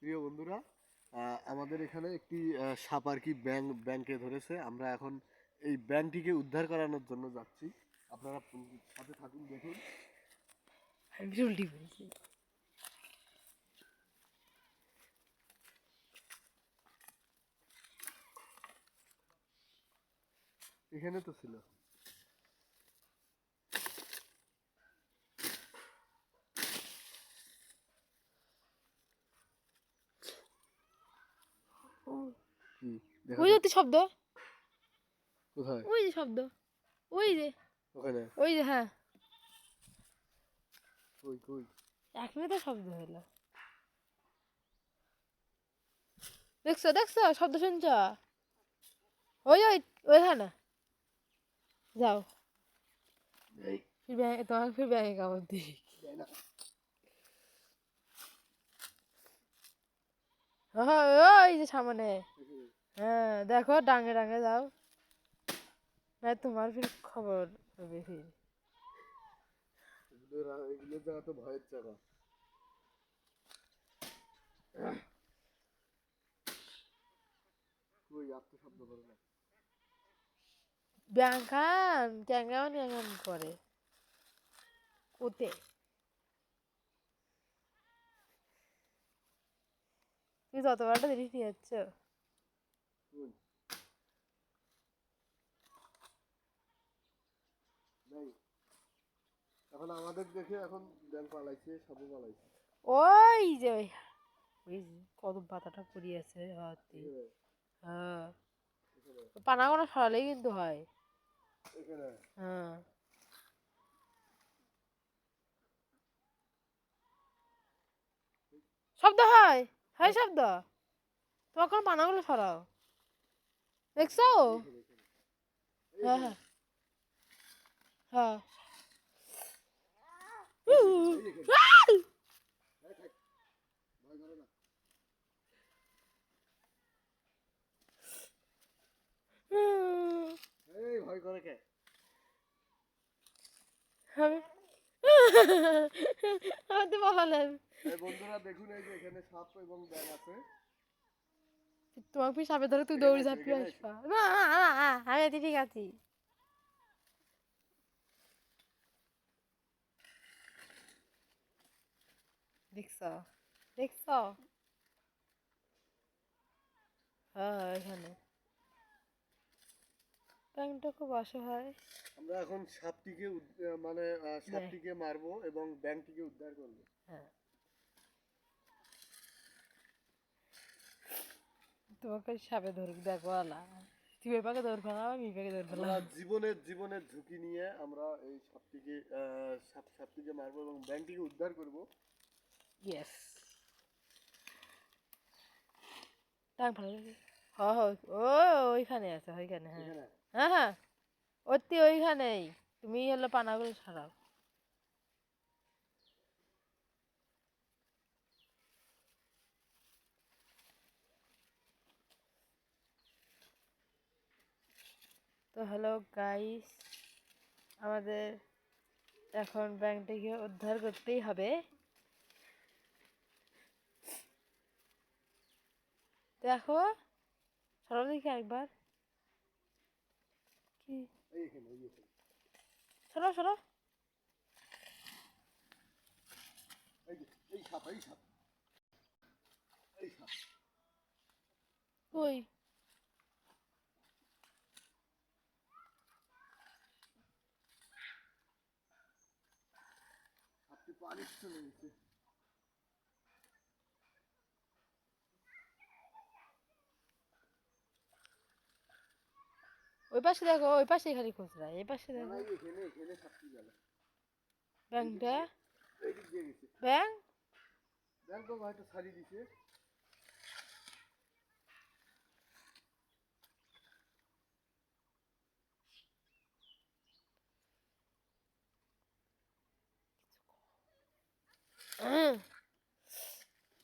প্রিয় বন্ধুরা, আমাদের এখানে একটি সাপ আর কি ব্যাংকে ধরেছে। আমরা এখন এই ব্যাংকটিকে উদ্ধার করানোর জন্য যাচ্ছি। আপনারা সাথে থাকুন, দেখুন। আমি উল্টি বলছি। এখানে তো ছিল। কি দেখা ওই যে যাচ্ছে? শব্দ, কোথায়? ওই যে শব্দ, ওই যে, ওখানে? ওই যে, হ্যাঁ, কই কই? এখনই তো শব্দ হলো। দেখছো দেখছো শব্দ শুনছো? ওই ওই ওইখানে যাও। এই তোমাকে ফির ব্যাঙে কামড় দিই। দেয় না। ওই যে সামনে। হ্যাঁ দেখো, ডাঙে ডাঙে যাও, না তোমার ফির খবর হবে ফির। এগুলো জায়গা তো ভয়ের জায়গা। কই আপনি শব্দ করে না? ব্যাং খান ট্যাঙ্গান ট্যাঙ্গান করে কোতে। তুমি তত বড়টা জিনিস নিয়ে যাচ্ছ। কই? নাই। এখন আমাদের দেখে এখন ব্যাংক পালাইছে, সবই পালাইছে। ওই যে ওই ওই যে কদম পাতাটা পড়ে আছে হাতে। এখানে হ্যাঁ, এখানে পানাগোনা সরালেই কিন্তু হয়। এখানে হ্যাঁ, শব্দ হয়, হয় শব্দ। তোমার কোনো পানাগুলো সরাও, দেখছো? এইখানে এইখানে হ্যাঁ এইখানে হ্যাঁ হ্যাঁ। এই যে এখানে এই এখানে। এই থাক, ভয় করে না। এই ভয় করে কে? আমি আমি তো বলালেন। এই বন্ধুরা দেখুন, এই যে এখানে সাপ এবং ব্যাঙ আছে। তোমাকে ফির সাপে ধরে তুই এখানে দৌড়ে আছে, ঝাঁপিয়ে এখানে আছে। আসবা না না না না, আমি আছি, ঠিক আছি। দেখছো দেখছো? হ্যাঁ এখানে ব্যাংকটা খুব অসহায়। আমরা এখন সাপটিকে মানে দেখ, সাপটিকে মারবো এবং ব্যাঙটিকে উদ্ধার করবো। হ্যাঁ তোমাকে সাপে ধরুক দেখো আলা, তুমি এপাকে দৌড় ফেলাম, আমি এপাকে দৌড় আমরা ফেলাম। জীবনের ঝুঁকি নিয়ে আমরা এই সাপটিকে সাপটিকে মারবো এবং ব্যাঙটিকে উদ্ধার করবো। ইয়েস, টাং ফেলা। হ্যাঁ হ্যাঁ, ও ওইখানে আছে, ওইখানে, হ্যাঁ এখানে হ্যাঁ হ্যাঁ, অতি ওইখানেই। তুমি হলো পানাগুলো ছাড়াও। তো হ্যালো গাইস, আমাদের এখন ব্যাংকটিকে উদ্ধার করতেই হবে। দেখো, সরো দেখি একবার। কি? এইখানে এইখানে সরো সরো। এই যে এই সাপ এই সাপ এই সাপ। কই? সাপটি পানি চলে গেছে। ওই পাশে দেখো, ওই পাশে খালি খুচরা, এই পাশে না না, দেখো। এখানে এখানে সাপটি গেল। এই দিক ব্যাংকটা, দিয়ে এই দিক দিয়ে গেছে। ব্যাংক। ব্যাঙ তো হয়তো ছাড়িয়ে দিছে।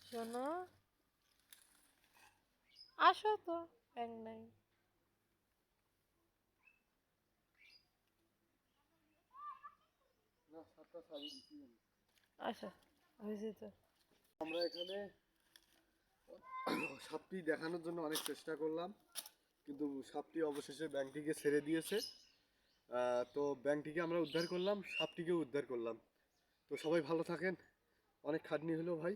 শোনো, আসো তো, ব্যাংক নাই। না, সাপটা ছাড়িয়ে দিছি আমি। আসো, হয়েছে তো। আমরা এখানে সাপটি দেখানোর জন্য অনেক চেষ্টা করলাম, কিন্তু সাপটি অবশেষে ব্যাংকটিকে ছেড়ে দিয়েছে। তো ব্যাংকটিকে আমরা উদ্ধার করলাম, সাপটিকেও উদ্ধার করলাম। তো সবাই ভালো থাকেন, অনেক খাটনি হলো ভাই।